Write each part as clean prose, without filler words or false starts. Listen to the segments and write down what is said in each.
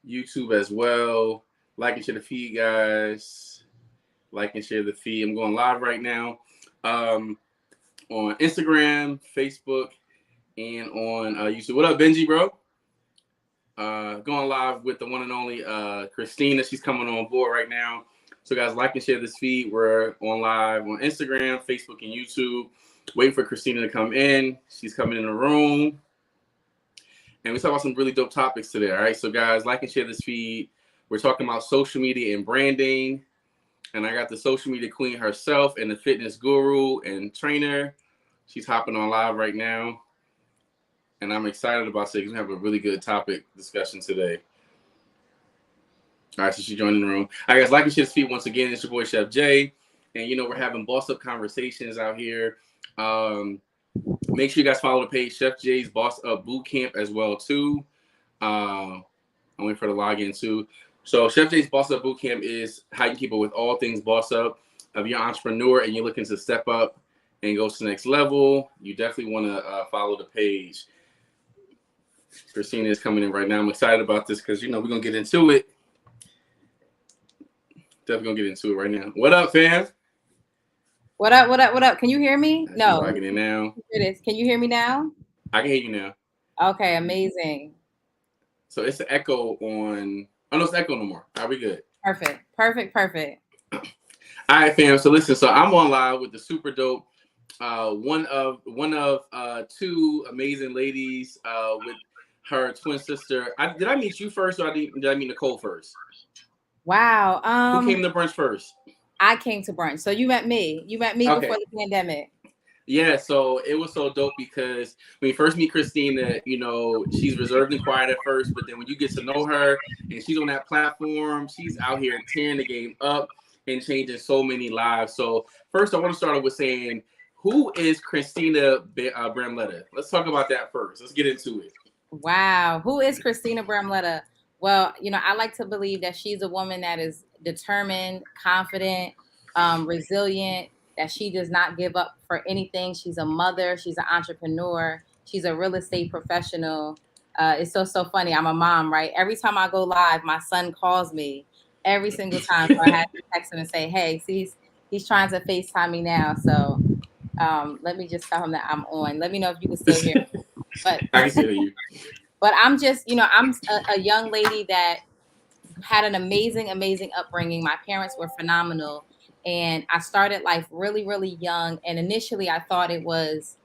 YouTube as well. Like and share the feed, guys. Like and share the feed. I'm going live right now on Instagram, Facebook, and on YouTube. What up, Benji, bro? Going live with the one and only Krystina. She's coming on board right now. So, guys, like and share this feed. We're on live on Instagram, Facebook, and YouTube. Waiting for Krystina to come in. She's coming in the room. And we talk about some really dope topics today, all right? So, guys, like and share this feed. We're talking about social media and branding. And I got the social media queen herself and the fitness guru and trainer. She's hopping on live right now. And I'm excited about today because we have a really good topic discussion today. All right, so she's joining the room. All right, guys, like and share this feed once again. It's your boy, Chef Jay. And, you know, we're having boss up conversations out here. Make sure you guys follow the page, Chef Jay's Boss Up Bootcamp as well, too. I'm waiting for the login, too. So Chef Jay's Boss Up Bootcamp is how you keep up with all things boss up. If you're an entrepreneur and you're looking to step up and go to the next level, you definitely want to follow the page. Krystina is coming in right now. I'm excited about this because, you know, we're going to get into it. Definitely going to get into it right now. What up, fam? What up, what up, what up? Can you hear me? No. Logging in now. It is. Can you hear me now? I can hear you now. Okay, amazing. So it's an echo on... Oh, no, it's echo no more. Are we good? Perfect, perfect, perfect. All right, fam. So listen, so I'm on live with the super dope, one of two amazing ladies with her twin sister. Did I meet you first, or did I meet Nicole first? Wow. Who came to brunch first? I came to brunch. So you met me. You met me Okay. before the pandemic. Yeah, so it was so dope because when you first meet Krystina, you know, she's reserved and quiet at first, but then when you get to know her and she's on that platform, she's out here tearing the game up and changing so many lives. So first, I want to start off with saying, who is Krystina Bramletta? Let's talk about that first. Let's get into it. Wow. Who is Krystina Bramletta? Well, you know, I like to believe that she's a woman that is determined, confident, resilient, that she does not give up for anything. She's a mother. She's an entrepreneur. She's a real estate professional. It's so funny. I'm a mom, right? Every time I go live, my son calls me every single time. So I have to text him and say, hey, see, he's trying to FaceTime me now. So let me just tell him that I'm on. Let me know if you can still hear me. But I can still hear you. But I'm just, you know, I'm a young lady that had an amazing, amazing upbringing. My parents were phenomenal. And I started life really, really young. And initially I thought it was,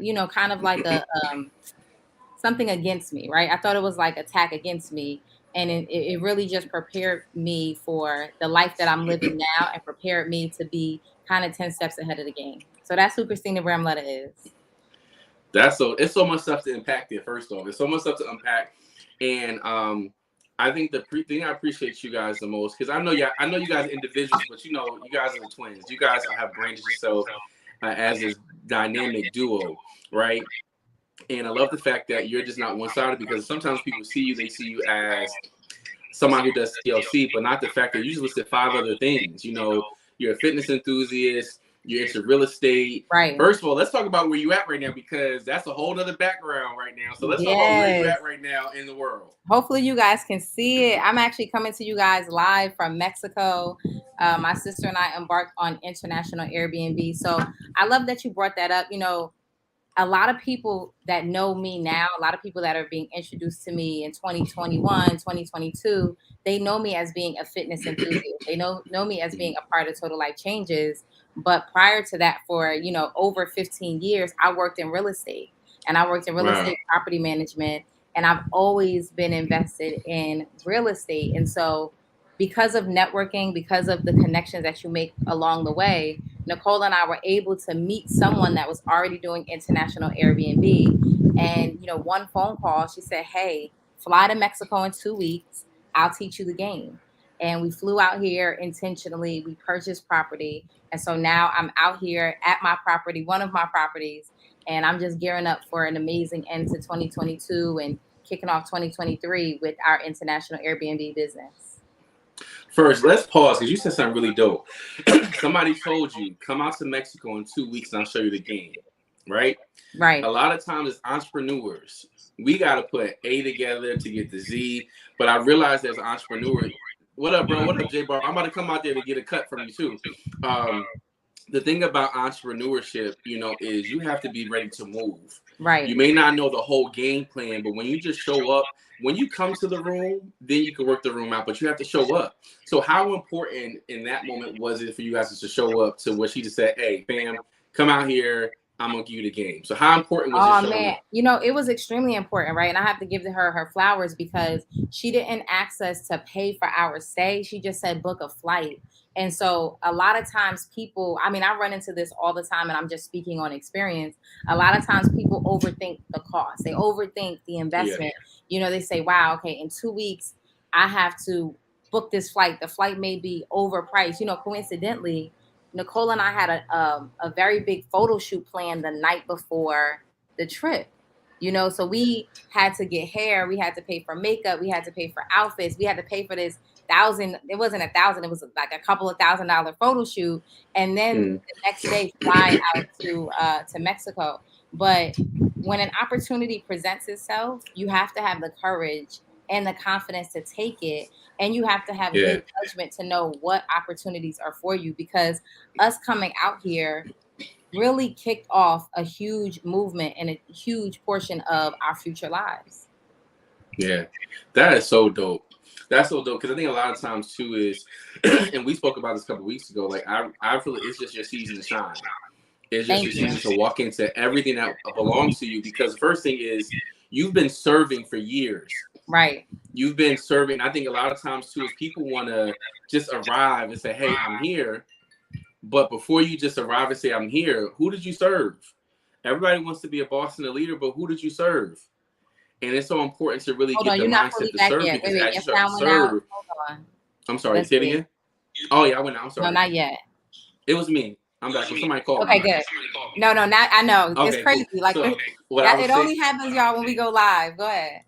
you know, kind of like a something against me, right? I thought it was like attack against me. And it really just prepared me for the life that I'm living now and prepared me to be kind of 10 steps ahead of the game. So that's who Krystina Bramletta is. It's so much stuff to unpack there. First off, there's so much stuff to unpack, and I think the thing I appreciate you guys the most, because I know you guys are individuals, but you know you guys are the twins. You guys have branded yourself as this dynamic duo, right? And I love the fact that you're just not one-sided, because sometimes people see you, they see you as someone who does TLC, but not the fact that you just listed 5 other things. You know, you're a fitness enthusiast. You're into real estate. Right. First of all, let's talk about where you're at right now, because that's a whole other background right now. So let's talk about where you're at right now in the world. Hopefully you guys can see it. I'm actually coming to you guys live from Mexico. My sister and I embarked on international Airbnb. So I love that you brought that up. You know, a lot of people that know me now, a lot of people that are being introduced to me in 2021, 2022, they know me as being a fitness enthusiast. They know me as being a part of Total Life Changes. But prior to that, for, you know, over 15 years, I worked in real estate, and I worked in real estate property management, and I've always been invested in real estate. And so because of networking, because of the connections that you make along the way, Nicole and I were able to meet someone that was already doing international Airbnb. And, you know, one phone call, she said, hey, fly to Mexico in 2 weeks. I'll teach you the game. And we flew out here intentionally. We purchased property. And so now I'm out here at my property, one of my properties, and I'm just gearing up for an amazing end to 2022 and kicking off 2023 with our international Airbnb business. First, let's pause, because you said something really dope. Somebody told you, come out to Mexico in 2 weeks and I'll show you the game. right? Right. A lot of times as entrepreneurs, we got to put A together to get the Z. But I realized as an entrepreneur, what up, bro? What up, J Bar? I'm about to come out there to get a cut from you too. Um, the thing about entrepreneurship, is you have to be ready to move. Right. You may not know the whole game plan, but when you just show up, when you come to the room, then you can work the room out, but you have to show up. So how important in that moment was it for you guys to show up to what she just said, hey, fam, come out here. I'm going to give you the game. So how important was just Oh showing man, up? it was extremely important, right? And I have to give her flowers because she didn't ask us to pay for our stay. She just said book a flight. And so a lot of times people, I mean, I run into this all the time and I'm just speaking on experience. A lot of times people overthink the cost. They overthink the Yeah. investment. They say, wow, okay, in 2 weeks, I have to book this flight. The flight may be overpriced. Coincidentally, Nicole and I had a very big photo shoot planned the night before the trip. So we had to get hair, we had to pay for makeup, we had to pay for outfits, we had to pay for this it wasn't 1,000, it was like a couple of $1,000 photo shoot, and then the next day fly out to Mexico. But when an opportunity presents itself, you have to have the courage and the confidence to take it, and you have to have Yeah. good judgment to know what opportunities are for you, because us coming out here really kicked off a huge movement and a huge portion of our future lives. Yeah. That is so dope. That's so dope. Because I think a lot of times too is, and we spoke about this a couple of weeks ago, like I feel it's just your season to shine. It's just Thank your you. season to walk into everything that belongs to you. Because the first thing is you've been serving for years. Right. You've been serving. I think a lot of times too is people want to just arrive and say, hey, I'm here. But before you just arrive and say, I'm here, who did you serve? Everybody wants to be a boss and a leader, but who did you serve? And it's so important to really Hold get on, the you're not mindset fully to back serve, yet. because Wait, as you your start to sound went out. serve, Hold on. I'm sorry, Let's say it see. again. Oh yeah, I went out. I'm sorry. No, not yet. It was me. I'm back. So somebody called Okay, me. good. No, not I know. It's Okay, crazy. cool. Like So what I that was it saying, only happens, y'all, when we go live. Go ahead.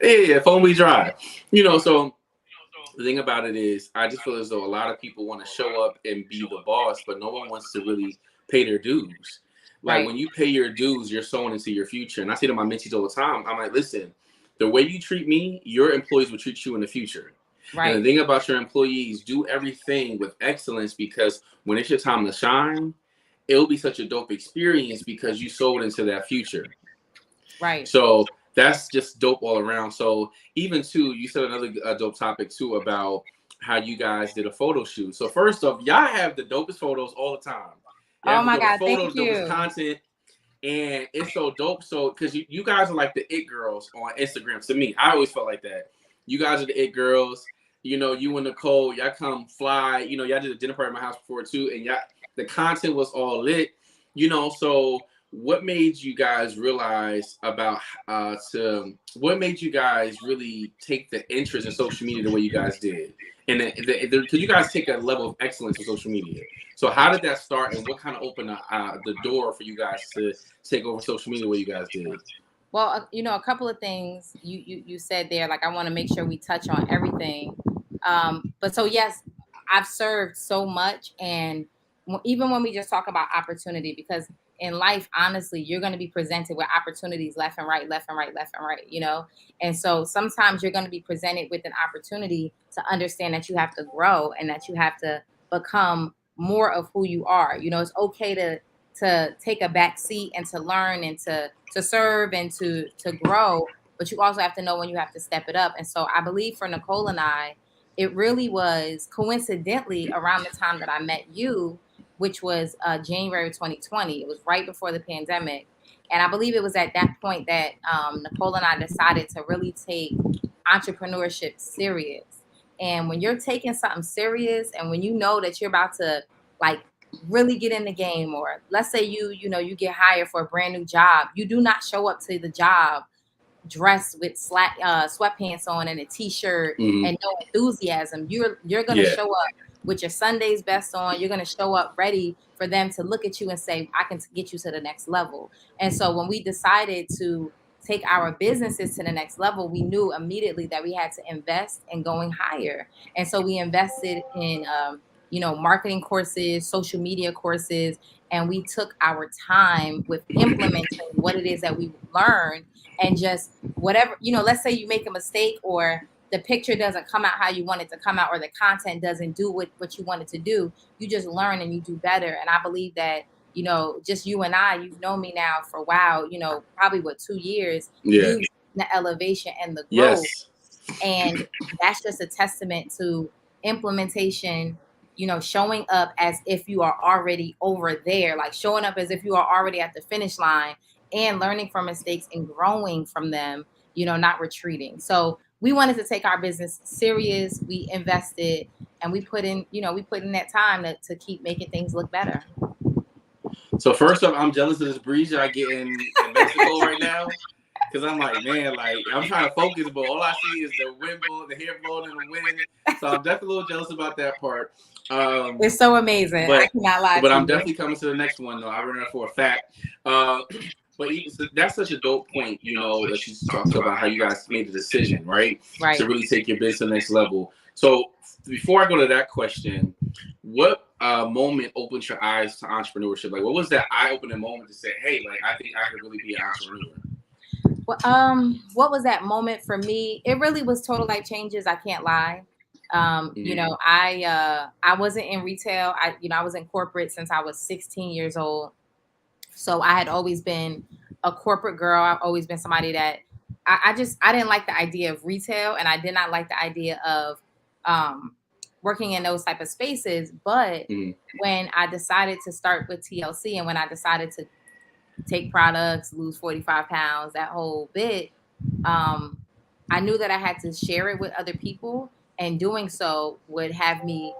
yeah, phone we drive. So the thing about it is, I just feel as though a lot of people want to show up and be the boss, but no one wants to really pay their dues. Like Right. when you pay your dues, you're sowing into your future. And I say to my mentees all the time, I'm like, listen, the way you treat me, your employees will treat you in the future. And the Right. thing about your employees, do everything with excellence, because when it's your time to shine, it'll be such a dope experience because you sold into that future. Right. So that's just dope all around. So even too, you said another dope topic too about how you guys did a photo shoot. So first off, y'all have the dopest photos all the time. Y'all Oh have the my dopest God, photos, thank dopest you. content, and it's so dope. So because you guys are like the it girls on Instagram. To me, I always felt like that. You guys are the it girls. You and Nicole, y'all come fly. Y'all did a dinner party at my house before too, and y'all the content was all lit. So what made you guys realize about what made you guys really take the interest in social media the way you guys did? And because you guys take a level of excellence in social media. So how did that start, and what kind of opened the door for you guys to take over social media the way you guys did? Well, a couple of things you said there. Like, I want to make sure we touch on everything. But so yes, I've served so much, and even when we just talk about opportunity, because in life, honestly, you're going to be presented with opportunities left and right, left and right, left and right. And so sometimes you're going to be presented with an opportunity to understand that you have to grow and that you have to become more of who you are. It's okay to take a back seat and to learn and to serve and to grow, but you also have to know when you have to step it up. And so I believe for Nicole and I, it really was coincidentally around the time that I met you, which was January 2020. It was right before the pandemic. And I believe it was at that point that Nicole and I decided to really take entrepreneurship serious. And when you're taking something serious, and when you know that you're about to like really get in the game, or let's say you get hired for a brand new job, you do not show up to the job dressed with sweatpants on and a t-shirt Mm-hmm. and no enthusiasm. You're gonna Yeah. show up with your Sunday's best on. You're gonna show up ready for them to look at you and say, I can get you to the next level. And so when we decided to take our businesses to the next level, we knew immediately that we had to invest in going higher. And so we invested in marketing courses, social media courses, and we took our time with implementing what it is that we learned, and just whatever, let's say you make a mistake, or the picture doesn't come out how you want it to come out, or the content doesn't do what you want it to do. You just learn and you do better. And I believe that, just you and I, you've known me now for a while, probably 2 years, Yeah. you've seen the elevation and the growth. Yes. And that's just a testament to implementation, showing up as if you are already over there, like showing up as if you are already at the finish line, and learning from mistakes and growing from them, not retreating. So we wanted to take our business serious. We invested, and we put in that time to keep making things look better. So first off, I'm jealous of this breeze I get in Mexico right now. Because I'm like, man, like, I'm trying to focus, but all I see is the wind blowing, the hair blowing in the wind. So I'm definitely a little jealous about that part. It's so amazing. I cannot lie. But I'm definitely coming to the next one, though. I remember for a fact. But that's such a dope point, that you talked about how you guys made the decision, right? To really take your business to the next level. So before I go to that question, what moment opened your eyes to entrepreneurship? Like, what was that eye-opening moment to say, hey, like, I think I could really be an entrepreneur? What was that moment for me? It really was total life changes. I can't lie. I wasn't in retail. I was in corporate since I was 16 years old. So I had always been a corporate girl. I've always been somebody that I didn't like the idea of retail, and I did not like the idea of working in those type of spaces. But when I decided to start with TLC, and when I decided to take products, lose 45 pounds, that whole bit, I knew that I had to share it with other people, and doing so would have me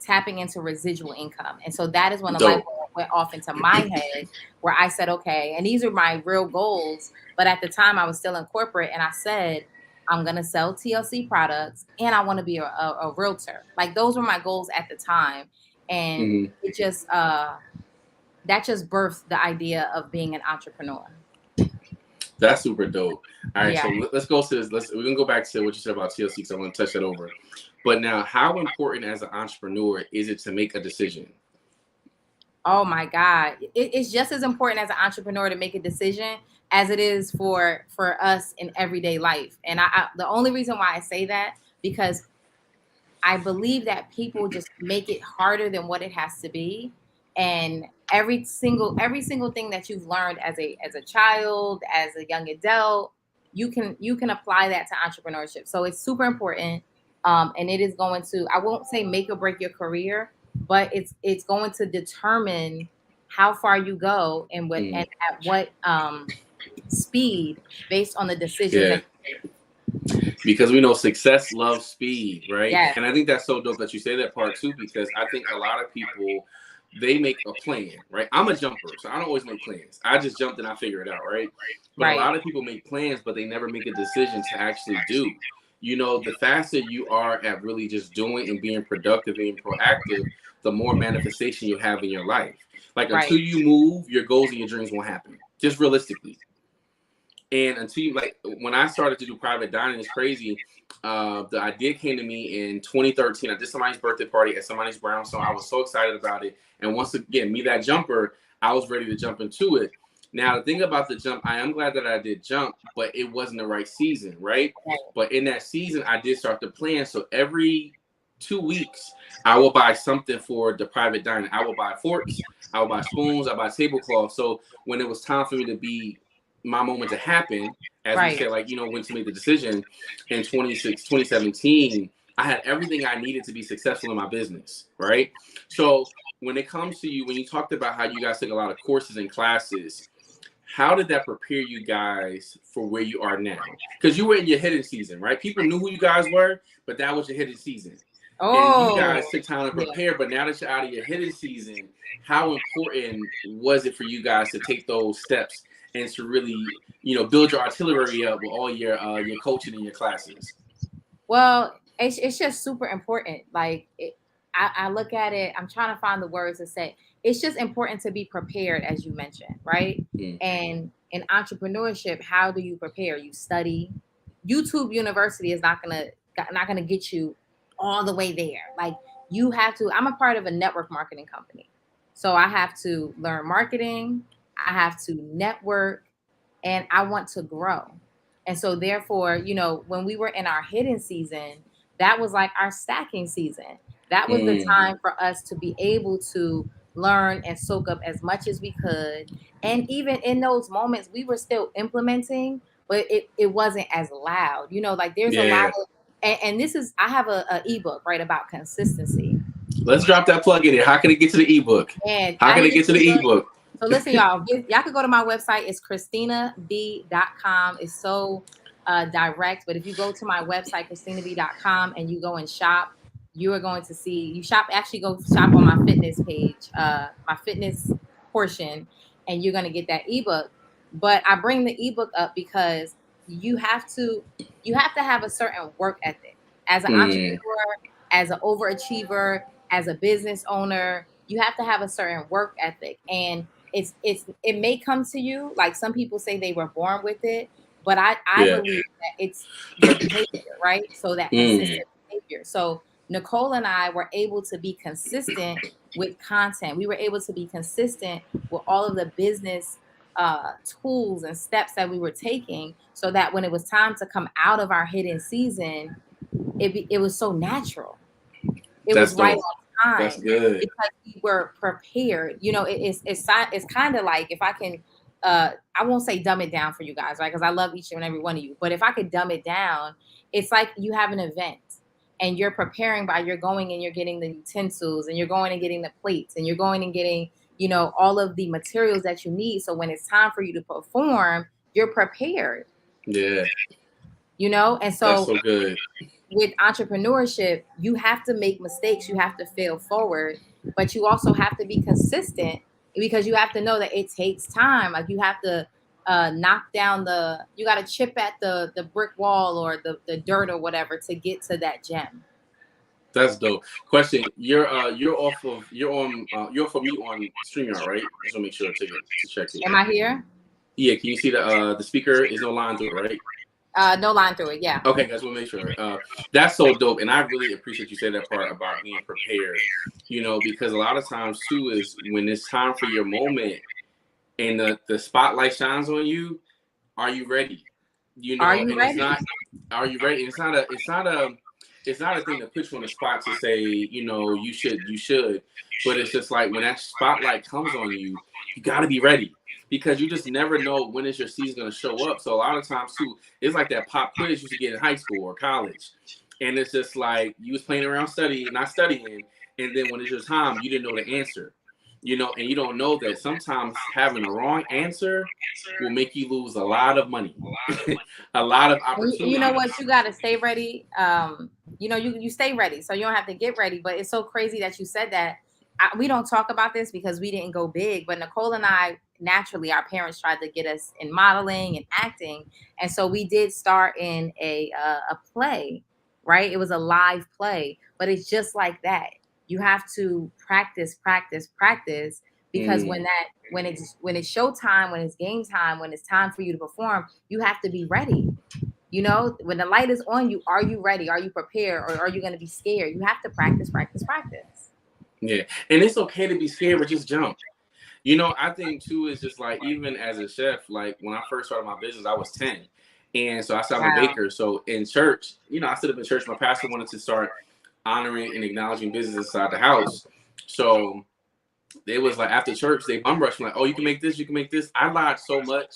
tapping into residual income. And so that is when the light bulb went off into my head, where I said, okay, and these are my real goals. But at the time I was still in corporate, and I said, I'm going to sell TLC products, and I want to be a realtor. Like, those were my goals at the time. And it just, that just birthed the idea of being an entrepreneur. That's super dope. All right, so let's go to this. We're gonna go back to what you said about TLC, because I want to touch that over. But now, how important as an entrepreneur is it to make a decision? Oh my God, it's just as important as an entrepreneur to make a decision as it is for us in everyday life. And the only reason why I say that, because I believe that people just make it harder than what it has to be. And every single thing that you've learned as a child, as a young adult, you can apply that to entrepreneurship. So it's super important, and it is going to, I won't say make or break your career, but it's going to determine how far you go, and what and at what speed, based on the decisions that you make. Because we know success loves speed, right? Yes. And I think that's so dope that you say that part too, because I think a lot of people, they make a plan, right? I'm a jumper, so I don't always make plans. I just jumped and I figure it out, right? But a lot of people make plans, but they never make a decision to actually do. The faster you are at really just doing and being productive and proactive, the more manifestation you have in your life. Like, until you move, your goals and your dreams won't happen, just realistically. And until you, like, when I started to do private dining, it's crazy. The idea came to me in 2013. I did somebody's birthday party at somebody's brownstone. I was so excited about it. And once again, me, that jumper, I was ready to jump into it. Now, the thing about the jump, I am glad that I did jump, but it wasn't the right season, right? But in that season, I did start to plan. So every 2 weeks, I will buy something for the private dining. I will buy forks, I will buy spoons, I buy tablecloths. So when it was time for me to be my moment to happen, as we said, like, when to make the decision in 2017, I had everything I needed to be successful in my business, right? So when it comes to you, when you talked about how you guys took a lot of courses and classes, how did that prepare you guys for where you are now? Because you were in your hidden season, right? People knew who you guys were, but that was your hidden season. And you guys took time to prepare, but now that you're out of your hidden season, how important was it for you guys to take those steps and to really, build your artillery up with all your coaching and your classes? Well, it's just super important. Like, I look at it, I'm trying to find the words to say. It's just important to be prepared, as you mentioned, right? And in entrepreneurship, how do you prepare? You study. YouTube University is not gonna get you all the way there. Like, you have to, I'm a part of a network marketing company. So I have to learn marketing, I have to network, and I want to grow. And so therefore, when we were in our hidden season, that was like our stacking season. That was the Mm, time for us to be able to learn and soak up as much as we could. And even in those moments, we were still implementing, but it wasn't as loud. Like there's a lot yeah. of, and this is, I have a ebook, right, about consistency. Let's drop that plug in here. How can it get to the ebook? And How I can have it this get to the ebook. ebook? So listen, y'all can go to my website. It's KrystinaB.com. It's so direct. But if you go to my website, KrystinaB.com, and you go and shop, you are going to see, actually go shop on my fitness page, my fitness portion, and you're going to get that ebook. But I bring the ebook up because you have to have a certain work ethic as an Mm, entrepreneur, as an overachiever, as a business owner. You have to have a certain work ethic, and it may come to you. Like some people say they were born with it, but I yeah. believe that it's your behavior, right? So that Mm, consistent behavior. So Nicole and I were able to be consistent with content. We were able to be consistent with all of the business tools and steps that we were taking, so that when it was time to come out of our hidden season, it was so natural. It was that's right dope. on That's time good. because we were prepared. It's kind of like, if I can, I won't say dumb it down for you guys, right? Because I love each and every one of you. But if I could dumb it down, it's like you have an event and you're preparing by, you're going and you're getting the utensils, and you're going and getting the plates, and you're going and getting, all of the materials that you need. So when it's time for you to perform, you're prepared, Yeah. and That's so so good. with entrepreneurship, you have to make mistakes, you have to fail forward, but you also have to be consistent, because you have to know that it takes time. Like you have to knock down you got to chip at the brick wall, or the dirt or whatever, to get to that gem. That's dope. Question: you're off of me on StreamYard, right? Just want to make sure to check it. Am I here? Yeah. Can you see the speaker is no line through it, right? No line through it. Yeah. Okay, guys, we'll make sure. That's so dope, and I really appreciate you saying that part about being prepared. Because a lot of times too is when it's time for your moment and the spotlight shines on you. Are you ready? Are you And it's ready? not. Are you ready? And it's not a thing to put you on the spot to say, you should, but it's just like when that spotlight comes on you, you got to be ready, because you just never know when is your season going to show up. So a lot of times too, it's like that pop quiz you used to get in high school or college, and it's just like you was playing around studying, not studying, and then when it's your time, you didn't know the answer. And you don't know that sometimes having the wrong answer will make you lose a lot of money, a lot of And you know what? opportunities. You got to stay ready. You stay ready, so you don't have to get ready. But it's so crazy that you said that. We don't talk about this because we didn't go big. But Nicole and I, naturally, our parents tried to get us in modeling and acting, and so we did start in a play. Right? It was a live play, but it's just like that. You have to practice, practice, practice, because Mm, when it's showtime, when it's game time, when it's time for you to perform, you have to be ready. When the light is on you, are you ready? Are you prepared? Or are you going to be scared? You have to practice, practice, practice. yeah, and it's okay to be scared, but just jump. I think too is just like even as a chef, like when I first started my business, I was 10. And so I started, I'm a Wow. baker. So in church, I stood up in church. My pastor wanted to start honoring and acknowledging business inside the house. So they was like after church, they bum rushed me like, oh, you can make this, you can make this. I lied so much.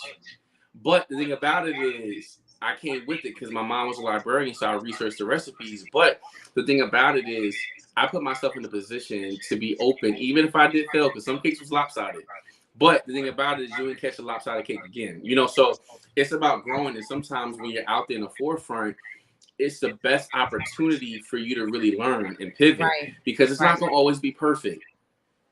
But the thing about it is I came with it because my mom was a librarian, so I researched the recipes. But the thing about it is I put myself in a position to be open, even if I did fail, because some cakes was lopsided. But the thing about it is you didn't catch a lopsided cake again. So it's about growing. And sometimes when you're out there in the forefront, it's the best opportunity for you to really learn and pivot, Right. because it's Right. not going to always be perfect.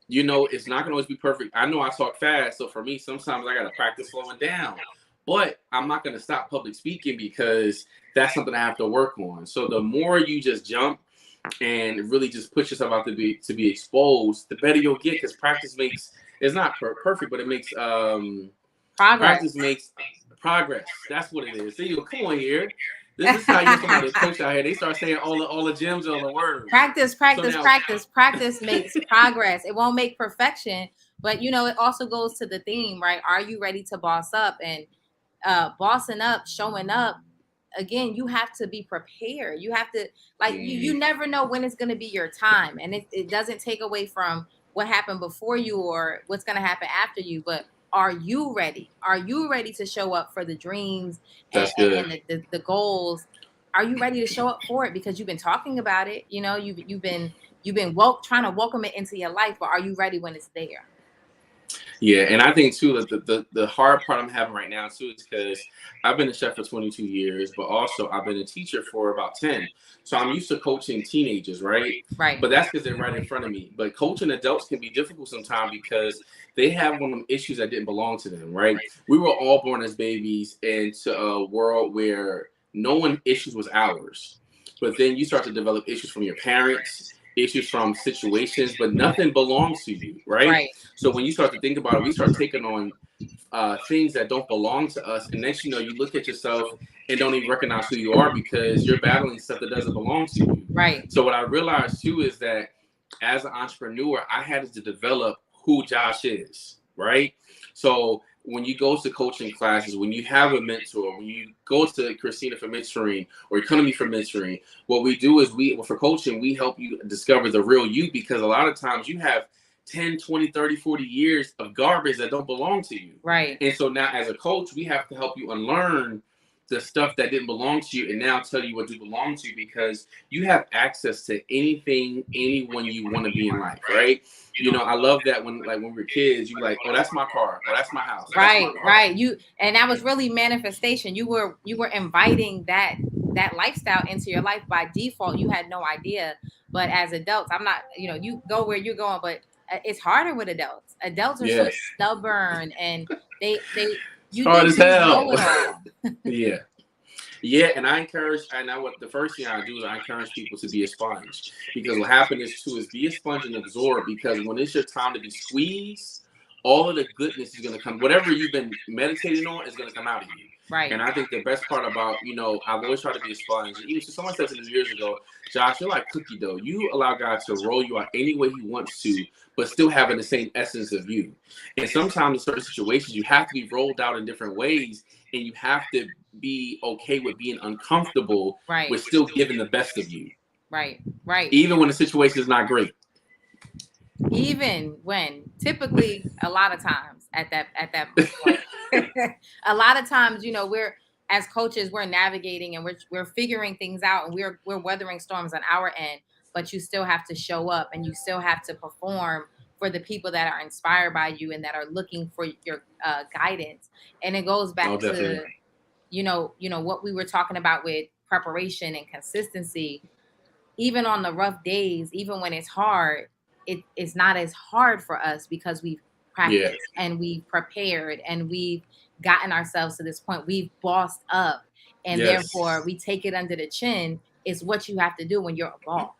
It's not going to always be perfect. I know I talk fast, so for me, sometimes I got to practice slowing down. But I'm not going to stop public speaking because that's something I have to work on. So the more you just jump and really just put yourself out to be exposed, the better you'll get, because practice makes it's not perfect, but it makes Progress. practice makes progress. That's what it is. See, come on here. This is how you get somebody to coach out here. They start saying all the gems, all the words. Practice, practice, now, practice. Practice makes progress. It won't make perfection, but you know, it also goes to the theme, right? Are you ready to boss up? And bossing up, showing up, again, you have to be prepared. You have to, like, you never know when it's going to be your time. And it doesn't take away from what happened before you or what's going to happen after you, but are you ready? Are you ready to show up for the dreams and the goals? Are you ready to show up for it? Because you've been talking about it, you know, you've been trying to welcome it into your life, but are you ready when it's there? Yeah, and I think too that the hard part I'm having right now too is because I've been a chef for 22 years, but also I've been a teacher for about 10. So I'm used to coaching teenagers, right? Right. But that's because they're right in front of me. But coaching adults can be difficult sometimes because they have one of them issues that didn't belong to them, right? We were all born as babies into a world where no one issues was ours. But then you start to develop issues from your parents, issues from situations, but nothing belongs to you, right? So when you start to think about it, we start taking on things that don't belong to us, and next you know, you look at yourself and don't even recognize who you are because you're battling stuff that doesn't belong to you. Right. So what I realized too is that as an entrepreneur, I had to develop who Josh is, right? So when you go to coaching classes, when you have a mentor, when you go to Krystina for mentoring or you come to me for mentoring, what we do is for coaching, we help you discover the real you, because a lot of times you have 10, 20, 30, 40 years of garbage that don't belong to you. Right. And so now as a coach, we have to help you unlearn the stuff that didn't belong to you and now tell you what do belong to you, because you have access to anything, anyone you want to be in life, right? You know, I love that when we were kids, you like, oh, that's my car, or that's my house. Right, right. And that was really manifestation. You were inviting that lifestyle into your life by default. You had no idea. But as adults, I'm not, you know, you go where you're going, but it's harder with adults. Adults are so stubborn, and they you hard think as hell. You know it all. Yeah, and the first thing I do is I encourage people to be a sponge, because what happens is be a sponge and absorb, because when it's your time to be squeezed, all of the goodness is going to come. Whatever you've been meditating on is going to come out of you. Right. And I think the best part about, you know, I've always tried to be a sponge. Even so someone said to me years ago, Josh, you're like cookie dough. You allow God to roll you out any way he wants to, but still having the same essence of you. And sometimes in certain situations, you have to be rolled out in different ways, and you have to be okay with being uncomfortable, with still giving the best of you. Right, right. Even when the situation is not great. Even when, typically, a lot of times at that point, a lot of times, you know, we're as coaches, we're navigating and we're figuring things out, and we're weathering storms on our end. But you still have to show up, and you still have to perform for the people that are inspired by you and that are looking for your guidance. And it goes back to, you know, what we were talking about with preparation and consistency. Even on the rough days, even when it's hard, it's not as hard for us because we've practiced and we've prepared and we've gotten ourselves to this point. We've bossed up, and therefore we take it under the chin. It's what you have to do when you're a boss.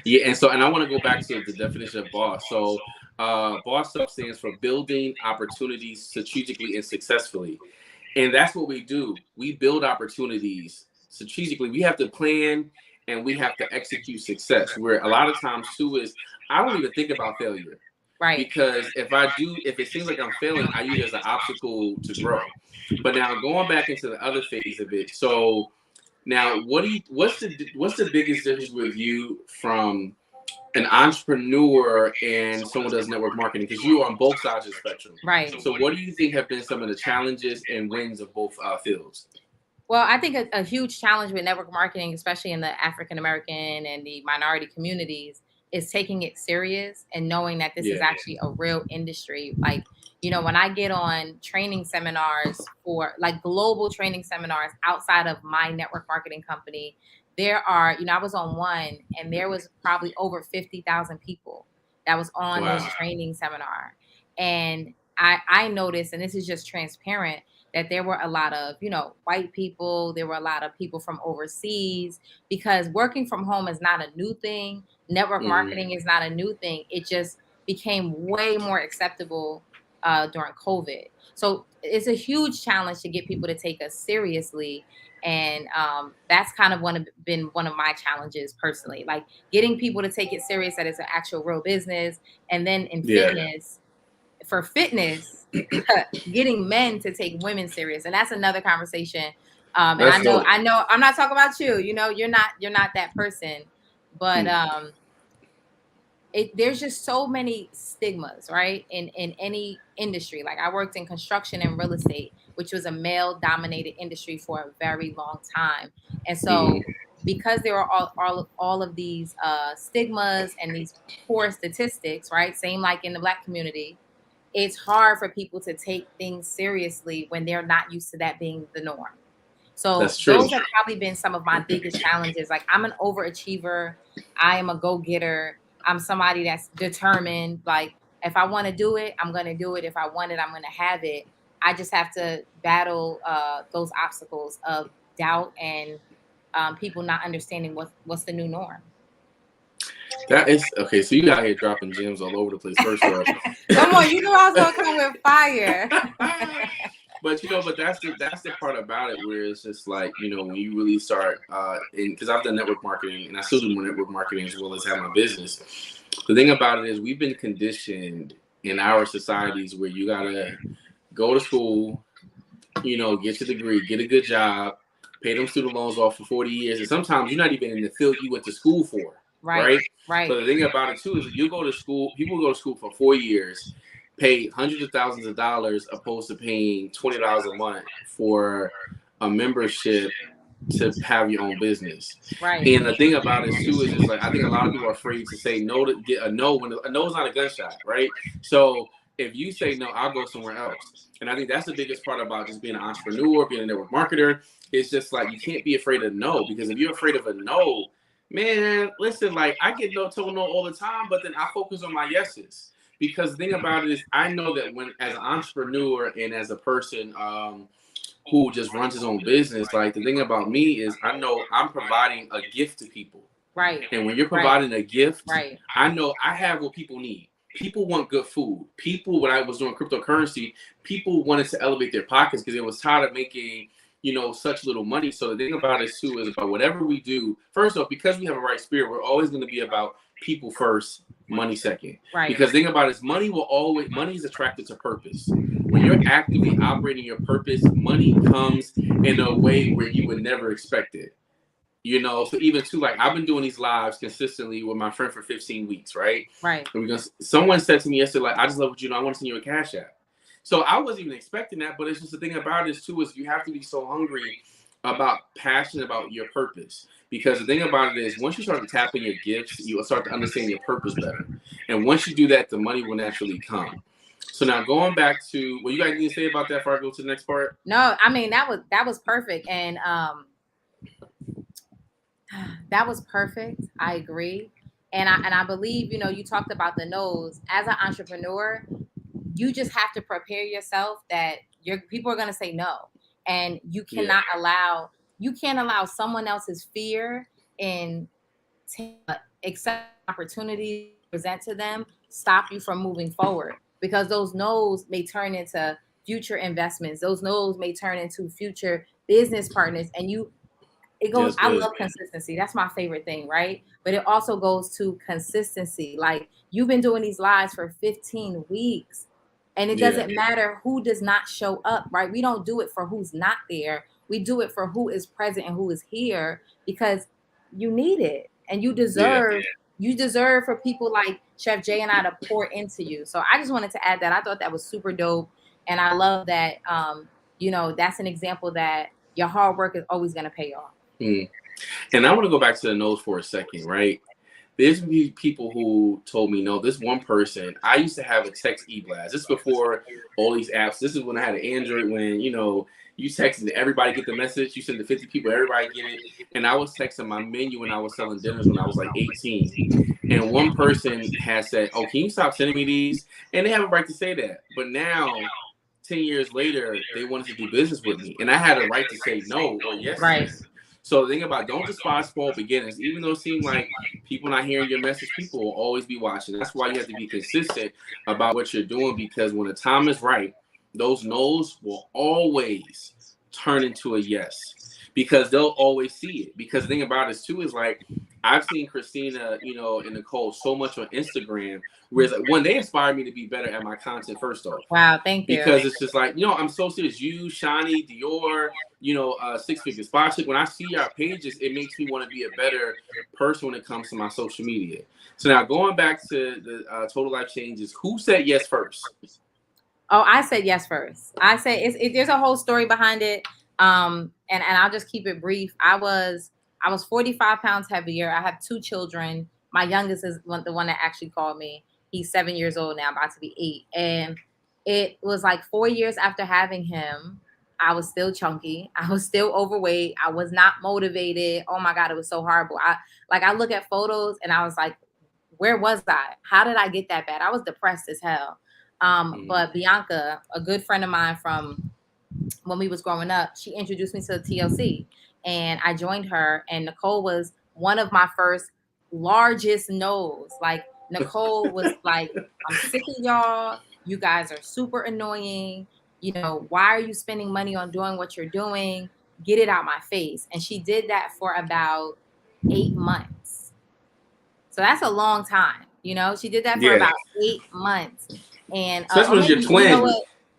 Yeah, and I want to go back to the definition of boss. So boss up stands for building opportunities strategically and successfully. And that's what we do. We build opportunities strategically. We have to plan and we have to execute success. Where a lot of times too is I don't even think about failure. Right. Because if it seems like I'm failing, I use it as an obstacle to grow. But now going back into the other phase of it. So now what's the biggest difference with you from an entrepreneur and someone who does network marketing? Because you are on both sides of the spectrum. Right. So what do you think have been some of the challenges and wins of both fields? Well, I think a huge challenge with network marketing, especially in the African American and the minority communities, is taking it serious and knowing that this is actually a real industry. Like, you know, when I get on training seminars for like global training seminars outside of my network marketing company, there are, you know, I was on one and there was probably over 50,000 people that was on this training seminar. And I noticed, and this is just transparent, that there were a lot of, you know, white people. There were a lot of people from overseas, because working from home is not a new thing. Network marketing is not a new thing. It just became way more acceptable during COVID. So it's a huge challenge to get people to take us seriously. And that's kind of been one of my challenges personally, like getting people to take it serious, that it's an actual real business. And then in fitness, for fitness, getting men to take women serious. And that's another conversation. And I know I'm not talking about you, you know, you're not that person, but there's just so many stigmas, right? In any industry. Like I worked in construction and real estate, which was a male dominated industry for a very long time. And so because there are all of these stigmas and these poor statistics, right? Same like in the Black community, it's hard for people to take things seriously when they're not used to that being the norm. So those have probably been some of my biggest challenges. Like I'm an overachiever. I am a go-getter. I'm somebody that's determined. Like if I want to do it, I'm going to do it. If I want it, I'm going to have it. I just have to battle those obstacles of doubt and people not understanding what's the new norm. That is okay. So you out here dropping gems all over the place. First off, come on, you know I was gonna come with fire. But you know, that's the part about it where it's just like, you know, when you really start, because I've done network marketing and I still do more network marketing as well as have my business. The thing about it is we've been conditioned in our societies where you gotta go to school, you know, get your degree, get a good job, pay them student loans off for 40 years, and sometimes you're not even in the field you went to school for. Right. But the thing about it too is that you go to school, people go to school for 4 years, pay hundreds of thousands of dollars opposed to paying $20 a month for a membership to have your own business. Right. And the thing about it too is it's like I think a lot of people are afraid to say no, to get a no when a no is not a gunshot, right? So if you say no, I'll go somewhere else. And I think that's the biggest part about just being an entrepreneur, being a network marketer. It's just like you can't be afraid of no, because if you're afraid of a no, man, listen, like I get told no all the time, but then I focus on my yeses. Because the thing about it is I know that when as an entrepreneur and as a person who just runs his own business, like the thing about me is I know I'm providing a gift to people. Right. And when you're providing a gift, right. I know I have what people need. People want good food. People, when I was doing cryptocurrency, people wanted to elevate their pockets because they was tired of making, you know, such little money. So the thing about it too is about whatever we do, first off, because we have a right spirit, we're always going to be about people first, money second. Right. Because the thing about it is money is attracted to purpose. When you're actively operating your purpose, money comes in a way where you would never expect it. You know, so even too, like I've been doing these lives consistently with my friend for 15 weeks, right? Right. And someone said to me yesterday, like, I just love what you know, I want to send you a Cash App. So I wasn't even expecting that, but it's just the thing about this too is you have to be so hungry about passionate about your purpose. Because the thing about it is once you start to tap in your gifts, you will start to understand your purpose better. And once you do that, the money will naturally come. So now going back to what you guys need to say about that before I go to the next part. No, I mean that was perfect. And that was perfect. I agree. And I believe, you know, you talked about the no's. As an entrepreneur, you just have to prepare yourself that people are going to say no. And you cannot allow someone else's fear and accept opportunity present to them stop you from moving forward, because those no's may turn into future investments. Those no's may turn into future business partners. And it goes, I love consistency. That's my favorite thing, right? But it also goes to consistency. Like you've been doing these lives for 15 weeks and it doesn't matter who does not show up, right? We don't do it for who's not there. We do it for who is present and who is here, because you need it and you deserve for people like Chef Jay and I to pour into you. So I just wanted to add that. I thought that was super dope. And I love that, you know, that's an example that your hard work is always going to pay off. And I want to go back to the no's for a second, right? There's people who told me no. This one person, I used to have a text e-blast. This is before all these apps. This is when I had an Android, when, you know, you texted everybody get the message. You send to 50 people, everybody get it. And I was texting my menu when I was selling dinners when I was like 18. And one person has said, oh, can you stop sending me these? And they have a right to say that. But now, 10 years later, they wanted to do business with me. And I had a right to say no or yes. Right. So the thing about don't despise small beginnings. Even though it seems like people not hearing your message, people will always be watching. That's why you have to be consistent about what you're doing, because when the time is right, those no's will always turn into a yes, because they'll always see it. Because the thing about this too is like, I've seen Krystina, and Nicole so much on Instagram, whereas like, one, they inspire me to be better at my content first off. Wow, thank you. Because it's just like, I'm so serious. You, Shani, Dior, Six Figure Spot Chick. When I see your pages, it makes me want to be a better person when it comes to my social media. So now going back to the total life changes, who said yes first? Oh, I said yes first. I said there's a whole story behind it. And I'll just keep it brief. I was 45 pounds heavier. I have 2 children. My youngest is the one that actually called me. He's 7 years old now, about to be 8. And it was like 4 years after having him, I was still chunky. I was still overweight. I was not motivated. Oh my God, it was so horrible. I look at photos and I was like, where was I? How did I get that bad? I was depressed as hell. But Bianca, a good friend of mine from when we was growing up, she introduced me to the TLC, and I joined her. And Nicole was one of my first largest no's. Like, Nicole was like, I'm sick of y'all. You guys are super annoying. Why are you spending money on doing what you're doing? Get it out my face. And she did that for about 8 months. So that's a long time. She did that for about 8 months. And especially your twin.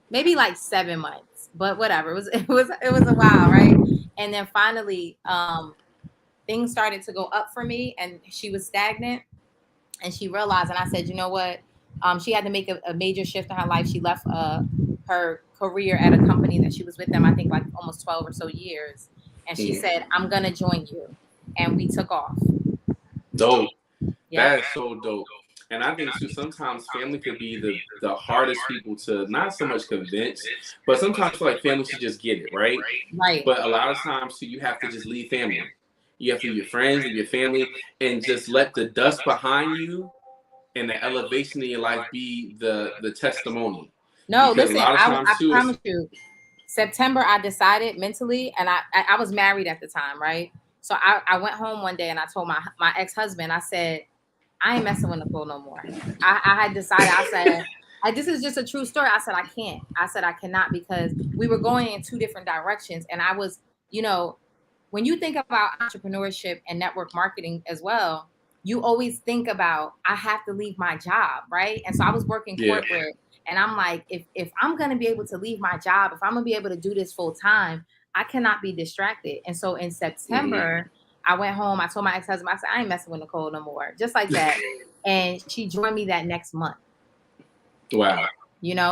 Maybe like 7 months, but whatever. It was a while, right? And then finally, things started to go up for me, and she was stagnant. And she realized, and I said, you know what? She had to make a major shift in her life. She left her career at a company that she was with them, I think, like almost 12 or so years. And she said, I'm gonna join you. And we took off. Dope. Yep. That is so dope. And I think too, sometimes family could be the hardest people to not so much convince, but sometimes I feel like family should just get it, right? Right. But a lot of times too, you have to just leave family. You have to leave your friends and your family, and just let the dust behind you and the elevation in your life be the testimony. No, because listen, I promise you, September I decided mentally, and I was married at the time, right? So I went home one day and I told my ex-husband, I said, I ain't messing with Nicole no more. I had decided, I said, this is just a true story. I said, I can't. I said, I cannot, because we were going in 2 different directions. And I was, when you think about entrepreneurship and network marketing as well, you always think about, I have to leave my job, right? And so I was working corporate, and I'm like, if I'm going to be able to leave my job, if I'm going to be able to do this full time, I cannot be distracted. And so in September, I went home. I told my ex-husband, I said, I ain't messing with Nicole no more. Just like that. And she joined me that next month. Wow.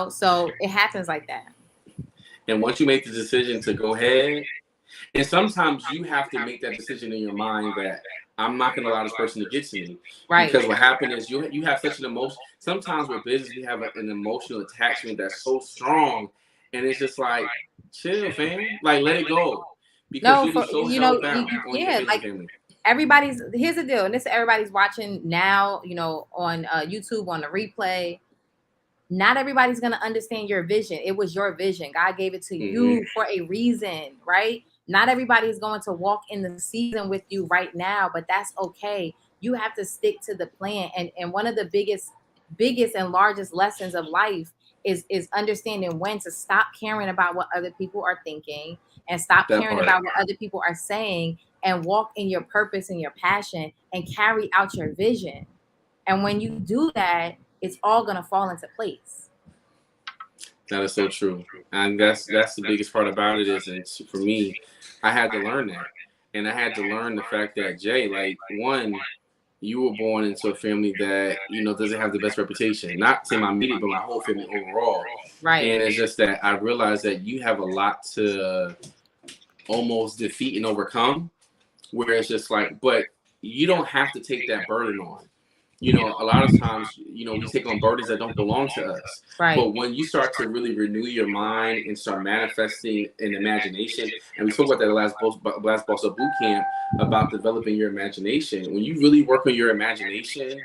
So it happens like that. And once you make the decision to go ahead, and sometimes you have to make that decision in your mind that I'm not going to allow this person to get to me. Right. Because what happened is you have such an emotion. Sometimes with business, we have an emotional attachment that's so strong. And it's just like, chill, fam. Like, let it go. Because you'll be so held down on your business family. Here's the deal. And this everybody's watching now, on YouTube, on the replay. Not everybody's going to understand your vision. It was your vision. God gave it to you for a reason, right? Not everybody is going to walk in the season with you right now, but that's okay. You have to stick to the plan. And one of the biggest and largest lessons of life is understanding when to stop caring about what other people are thinking, and stop caring about what other people are saying, and walk in your purpose and your passion and carry out your vision. And when you do that, it's all going to fall into place. That is so true. And that's the biggest part about it is, and for me, I had to learn that. And I had to learn the fact that, Jay, like, one, you were born into a family that, doesn't have the best reputation. Not to my immediate, but my whole family overall. Right. And it's just that I realized that you have a lot to almost defeat and overcome, where it's just like, but you don't have to take that burden on. A lot of times, we take on burdens that don't belong to us. Right. But when you start to really renew your mind and start manifesting an imagination, and we talked about that last Boss Up Boot Camp about developing your imagination. When you really work on your imagination,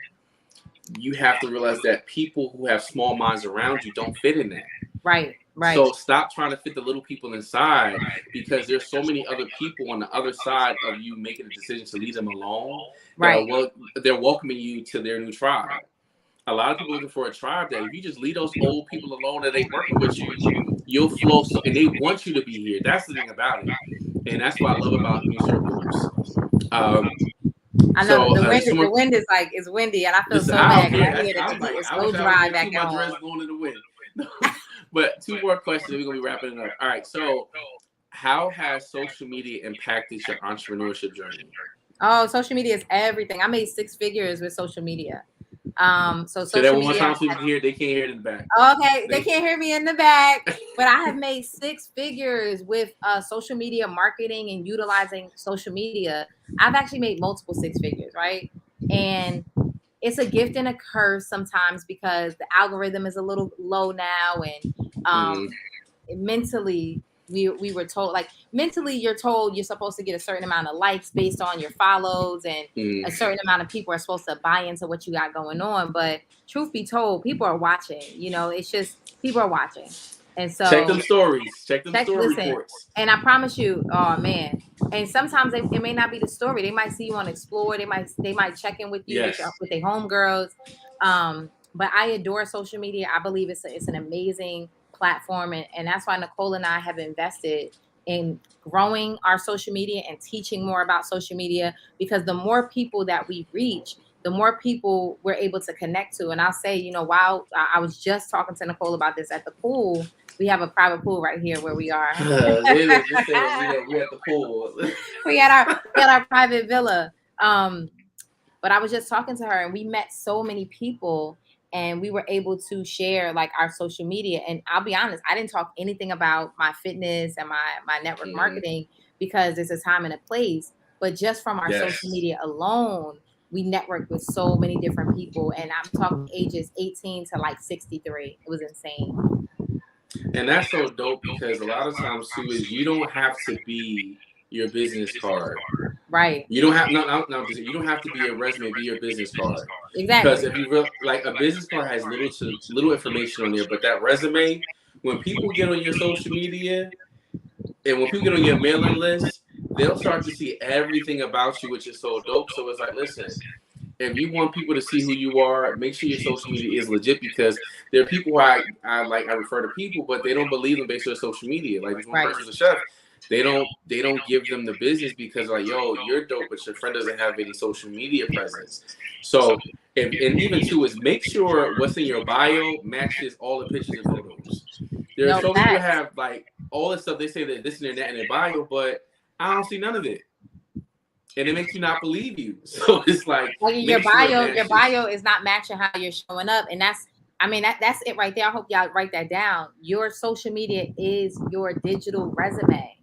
you have to realize that people who have small minds around you don't fit in that. Right. Right. So stop trying to fit the little people inside, because there's so many other people on the other side of you making a decision to leave them alone. Right. They're welcoming you to their new tribe. A lot of people looking for a tribe that if you just leave those old people alone that ain't working with you, you'll flow. So, and they want you to be here. That's the thing about it, and that's what I love about new circles. I know So the wind is like it's windy, and I feel listen, so I bad don't because care. I hear that I'm like, it's I so wish I was dry wearing back two at of my home. dress going in the wind. But two more questions. We're gonna be wrapping it up. All right. So, how has social media impacted your entrepreneurship journey? Oh, social media is everything. I made 6 figures with social media. So Say that social one more media. time so you can hear. They can't hear it in the back. Okay, they can't hear me in the back, but I have made 6 figures with social media marketing and utilizing social media. I've actually made multiple 6 figures, right? And it's a gift and a curse sometimes because the algorithm is a little low now, and mentally we were told, like, mentally you're told you're supposed to get a certain amount of likes based on your follows, and a certain amount of people are supposed to buy into what you got going on. But truth be told, people are watching. It's just people are watching. And so check them stories, check them story reports. And I promise you, oh man. And sometimes it may not be the story. They might see you on Explore. They might check in with you, Yes. with their homegirls. But I adore social media. I believe it's an amazing platform, and that's why Nicole and I have invested in growing our social media and teaching more about social media, because the more people that we reach, the more people we're able to connect to. And I'll say, while I was just talking to Nicole about this at the pool, we have a private pool right here where we are. Just say we at the pool. we had our private villa. But I was just talking to her, and we met so many people, and we were able to share like our social media. And I'll be honest, I didn't talk anything about my fitness and my network marketing, because there's a time and a place. But just from our social media alone, we networked with so many different people. And I'm talking ages 18 to like 63. It was insane. And that's so dope, because a lot of times too is you don't have to be your business card. Right. You don't have you don't have to be your resume, be your business card. Exactly. Because if you like, a business card has little information on there, but that resume, when people get on your social media and when people get on your mailing list, they'll start to see everything about you, which is so dope. So it's like, listen, if you want people to see who you are, make sure your social media is legit, because there are people who I refer to people, but they don't believe them based on social media. Like, this one person's a chef. They don't give them the business because, like, yo, you're dope, but your friend doesn't have any social media presence. So, and even too is make sure what's in your bio matches all the pictures and photos. There are so many people have like all this stuff. They say that this and that in their bio, but I don't see none of it. And it makes you not believe you. So it's like, your bio is not matching how you're showing up. And that's it right there. I hope y'all write that down. Your social media is your digital resume.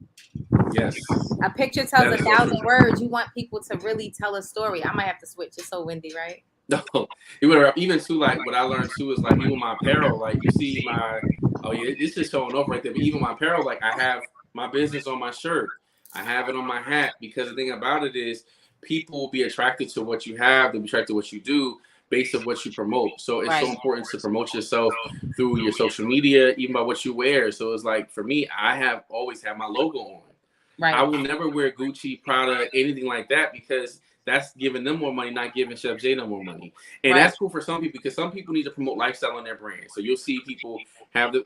Yes. A picture tells 1,000 words. You want people to really tell a story. I might have to switch. It's so windy, right? No, even too, like, what I learned too is, like, even my apparel, like, you see my, it's just showing off right there. But even my apparel, like, I have my business on my shirt. I have it on my hat, because the thing about it is people will be attracted to what you have. They'll be attracted to what you do based on what you promote. So it's so important to promote yourself through your social media, even by what you wear. So it's like, for me, I have always had my logo on. Right. I will never wear Gucci, Prada, anything like that, because that's giving them more money, not giving Chef J no more money. And that's cool for some people, because some people need to promote lifestyle on their brand. So you'll see people have you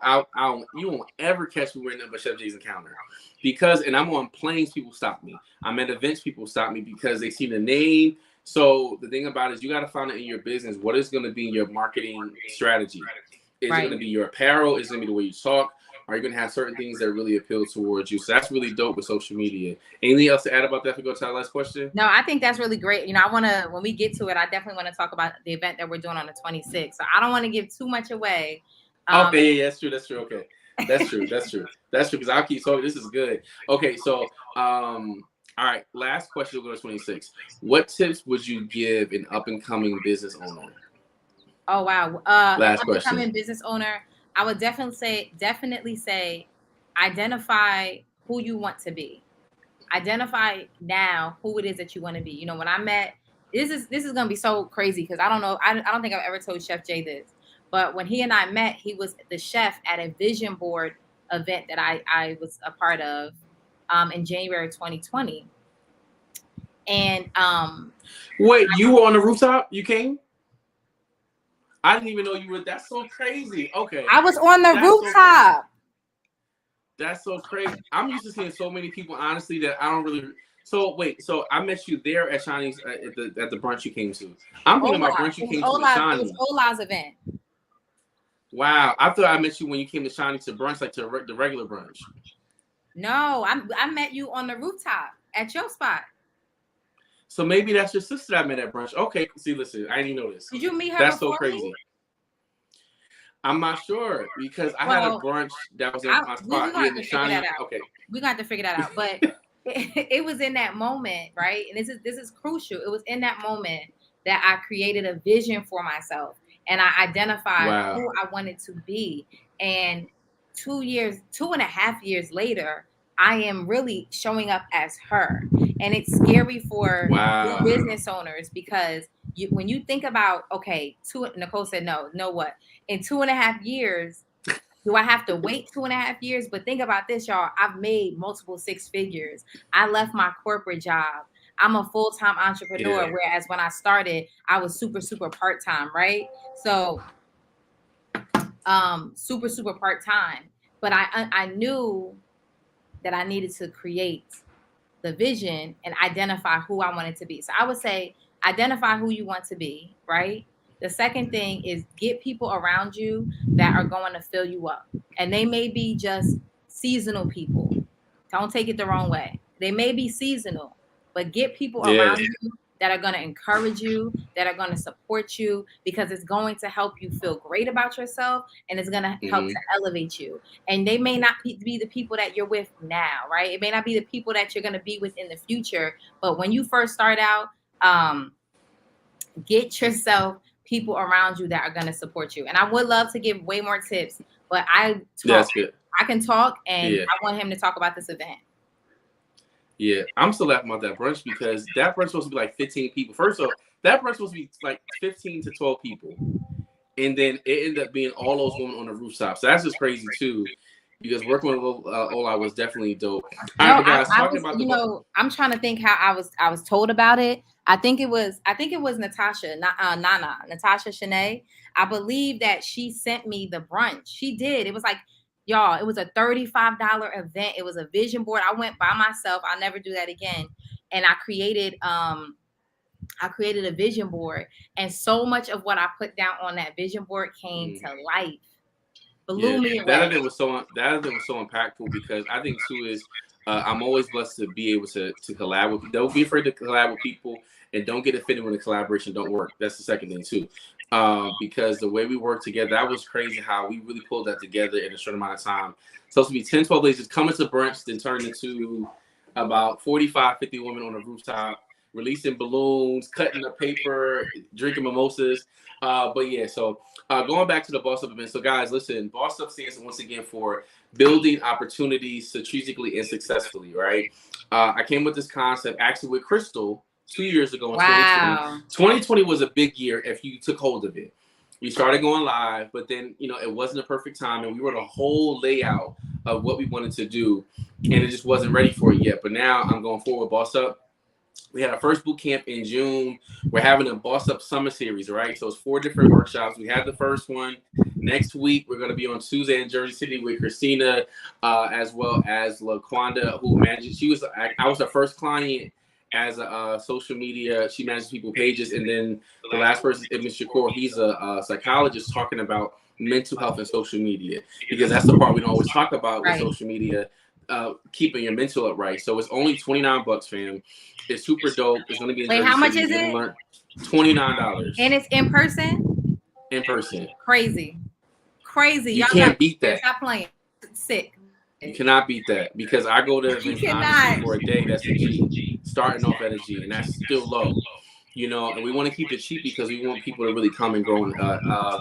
won't ever catch me wearing nothing but Chef J's Encounter. Because, and I'm on planes, people stop me. I'm at events, people stop me because they see the name. So the thing about it is, you got to find it in your business. What is going to be your marketing strategy? Is it going to be your apparel? Is it going to be the way you talk? Are you going to have certain things that really appeal towards you? So that's really dope with social media. Anything else to add about that if we go to our last question? No, I think that's really great. I want to, when we get to it, I definitely want to talk about the event that we're doing on the 26th. So I don't want to give too much away. Okay, yeah, that's true. Okay. That's true. Because I'll keep talking. This is good. Okay, so, all right, last question, we'll go to 26. What tips would you give an up-and-coming business owner? Oh, wow. Last question. Up-and-coming business owner, I would definitely say, identify who you want to be. Identify now who it is that you want to be. When I met, this is going to be so crazy, because I don't know. I don't think I've ever told Chef Jay this, but when he and I met, he was the chef at a vision board event that I was a part of in January 2020. And wait, you were on the rooftop? You came? I didn't even know you were. That's so crazy. Okay. I was on the rooftop. That's so crazy. I'm used to seeing so many people, honestly, that I don't really. So wait, so I met you there at Shawnee's at the brunch you came to. I'm thinking about brunch you came to at Shawnee. It was Ola's event. Wow, I thought I met you when you came to Shawnee to brunch, like to the regular brunch. No, I met you on the rooftop at your spot. So maybe that's your sister that I met at brunch. Okay, see, listen, I didn't know this. Did you meet her? That's so crazy. Me? I'm not sure because I had a brunch that was in my spot. We okay, we got to figure that out. But it was in that moment, right? And this is crucial. It was in that moment that I created a vision for myself, and I identified who I wanted to be. And 2.5 years later, I am really showing up as her. And it's scary for business owners because when you think about, okay, Nicole said, no, what? In 2.5 years, do I have to wait 2.5 years? But think about this, y'all. I've made multiple 6 figures. I left my corporate job. I'm a full-time entrepreneur, whereas when I started, I was super, super part-time, right? So super, super part-time. But I knew that I needed to create the vision and identify who I wanted to be. So I would say identify who you want to be, right? The second thing is get people around you that are going to fill you up. And they may be just seasonal people. Don't take it the wrong way. They may be seasonal, but get people around you that are going to encourage you, that are going to support you, because it's going to help you feel great about yourself and it's going to help to elevate you. And they may not be the people that you're with now, right? It may not be the people that you're going to be with in the future. But when you first start out, get yourself people around you that are going to support you. And I would love to give way more tips, but I can talk, and I want him to talk about this event. Yeah, I'm still laughing about that brunch because that brunch was supposed to be like 15 people. First off, that brunch was supposed to be like 15 to 12 people. And then it ended up being all those women on the rooftop. So that's just crazy too. Because working with Ola was definitely dope. I'm trying to think how I was told about it. I think it was Natasha, Natasha Shanae. I believe that she sent me the brunch. She did. It was like, y'all, it was a $35 event. It was a vision board. I went by myself. I'll never do that again. And I created a vision board, and so much of what I put down on that vision board came to life. Blew me away. That event was so impactful because I think too is I'm always blessed to be able to collab with. Don't be afraid to collab with people, and don't get offended when the collaboration don't work. That's the second thing too. Because the way we worked together, that was crazy how we really pulled that together in a short amount of time. So it's supposed to be 10, 12 ladies just coming to brunch, then turning into about 45, 50 women on the rooftop, releasing balloons, cutting the paper, drinking mimosas. But yeah, so going back to the Boss Up event. So guys, listen, Boss Up stands once again for building opportunities strategically and successfully, right? I came with this concept actually with Crystal 2 years ago in 2020. 2020 was a big year if you took hold of it. We started going live, but then, it wasn't a perfect time, and we wrote a whole layout of what we wanted to do, and it just wasn't ready for it yet. But now I'm going forward with Boss Up. We had our first boot camp in June. We're having a Boss Up Summer Series, right? So it's 4 different workshops. We had the first one. Next week, we're going to be on Tuesday in Jersey City with Krystina, as well as LaQuanda, who manages. I was her first client as a social media. She manages people's pages. And then the last person is Mr. Shakur. He's a psychologist talking about mental health and social media, because that's the part we don't always talk about with social media. Keeping your mental up right. So it's only $29, fam. It's super dope. It's going to be in Jersey how much City. Is it? $29. And it's in person? In person. Crazy. You can't beat that. Stop playing. Sick. You cannot beat that, because I go to events honestly for a day that's a G, starting off at a G, and that's still low. And we want to keep it cheap because we want people to really come and grow and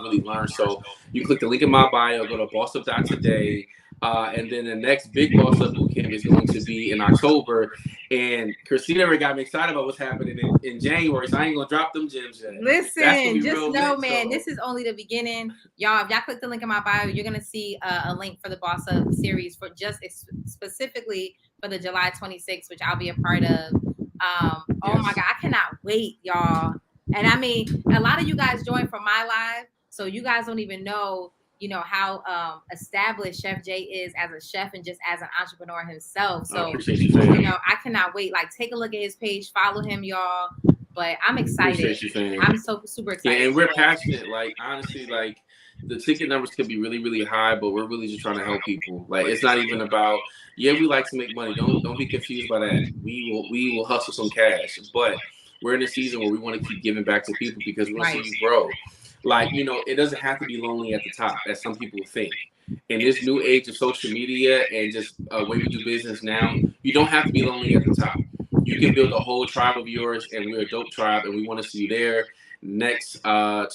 really learn. So you click the link in my bio, go to bossup.today. And then the next big Boss Up Bootcamp is going to be in October. And Krystina already got me excited about what's happening in January, so I ain't going to drop them gems yet. Listen, just know, man, this is only the beginning. Y'all, if y'all click the link in my bio, you're going to see a link for the Boss Up series for just specifically for the July 26th, which I'll be a part of. Oh my God, I cannot wait, y'all. And I mean, a lot of you guys joined from my live, so you guys don't even know, you know, how established Chef Jay is as a chef and just as an entrepreneur himself. So, appreciate you, fam. you know, I cannot wait. Like, take a look at his page, follow him, y'all. But I'm excited. Appreciate you, fam. I'm so super excited. Yeah, and we're passionate. Like, honestly, like, the ticket numbers could be really, really high, but we're really just trying to help people. Like, it's not even about, yeah, we like to make money. Don't be confused by that. We will hustle some cash, but we're in a season where we want to keep giving back to people because we want to see you grow. Like, you know, it doesn't have to be lonely at the top, as some people think. In this new age of social media and just way we do business now, you don't have to be lonely at the top. You can build a whole tribe of yours, and we're a dope tribe, and we want to see you there next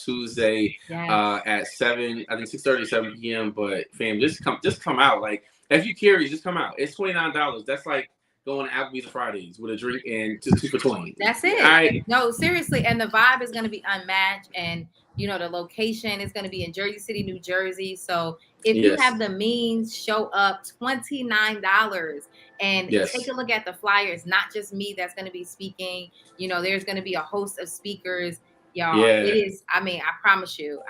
Tuesday at 7, I think 6:30, 7 p.m. But fam, just come out. Like, if you curious, just come out. It's $29. That's like going to Applebee's Fridays with a drink and 2 for $20. That's it. All right. No, seriously, and the vibe is going to be unmatched, and you know the location is going to be in Jersey City, New Jersey. So if you have the means, show up. $29, and take a look at the flyers. Not just me that's going to be speaking. You know, there's going to be a host of speakers, y'all. It is. I mean, I promise you.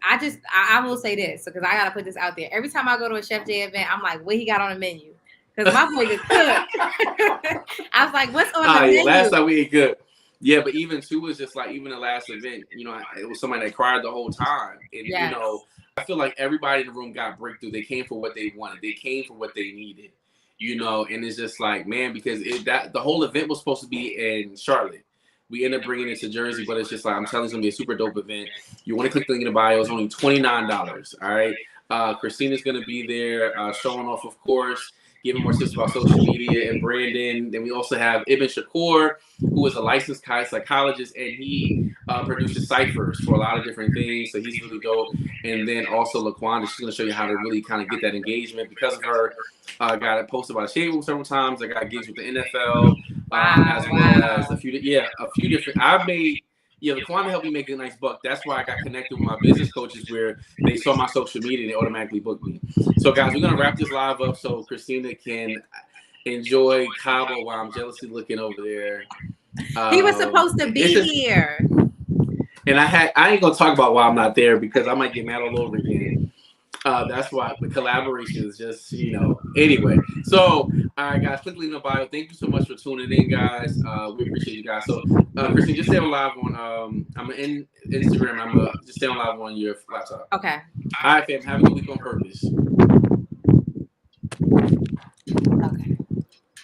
I will say this because I got to put this out there. Every time I go to a Chef Jay event, I'm like, what he got on the menu? Because my boy is cook. I was like, what's on the menu? Last time we ate good. Yeah, but even too was just like even the last event, you know, it was somebody that cried the whole time. And you know, I feel like everybody in the room got breakthrough. They came for what they wanted. They came for what they needed. You know, and it's just like, man, because the whole event was supposed to be in Charlotte. We ended up bringing it to Jersey, but it's just like, I'm telling you, it's going to be a super dope event. You want to click the link in the bio. It's only $29, all right? Krystina's going to be there showing off, of course, giving more tips about social media and branding. Then we also have Ibn Shakur, who is a licensed psychologist, and he produces ciphers for a lot of different things. So he's really dope. And then also LaQuanda, she's going to show you how to really kind of get that engagement. Because of her, I got posted by the Shade Room several times. I got gigs with the NFL, as well as a few different. I've made. Yeah, LaQuanda helped me make a nice buck. That's why I got connected with my business coaches, where they saw my social media and they automatically booked me. So, guys, we're going to wrap this live up so Krystina can enjoy Cabo while I'm jealously looking over there. He was supposed to be here. And I ain't going to talk about why I'm not there because I might get mad all over again. That's why the collaboration is just, you know. Anyway, so, all right, guys, click link in the bio. Thank you so much for tuning in, guys. We appreciate you guys. So, Krystina, just stay on live on, I'm in Instagram. Just stay on live on your laptop. Okay. All right, fam. Have a good week on purpose. Okay.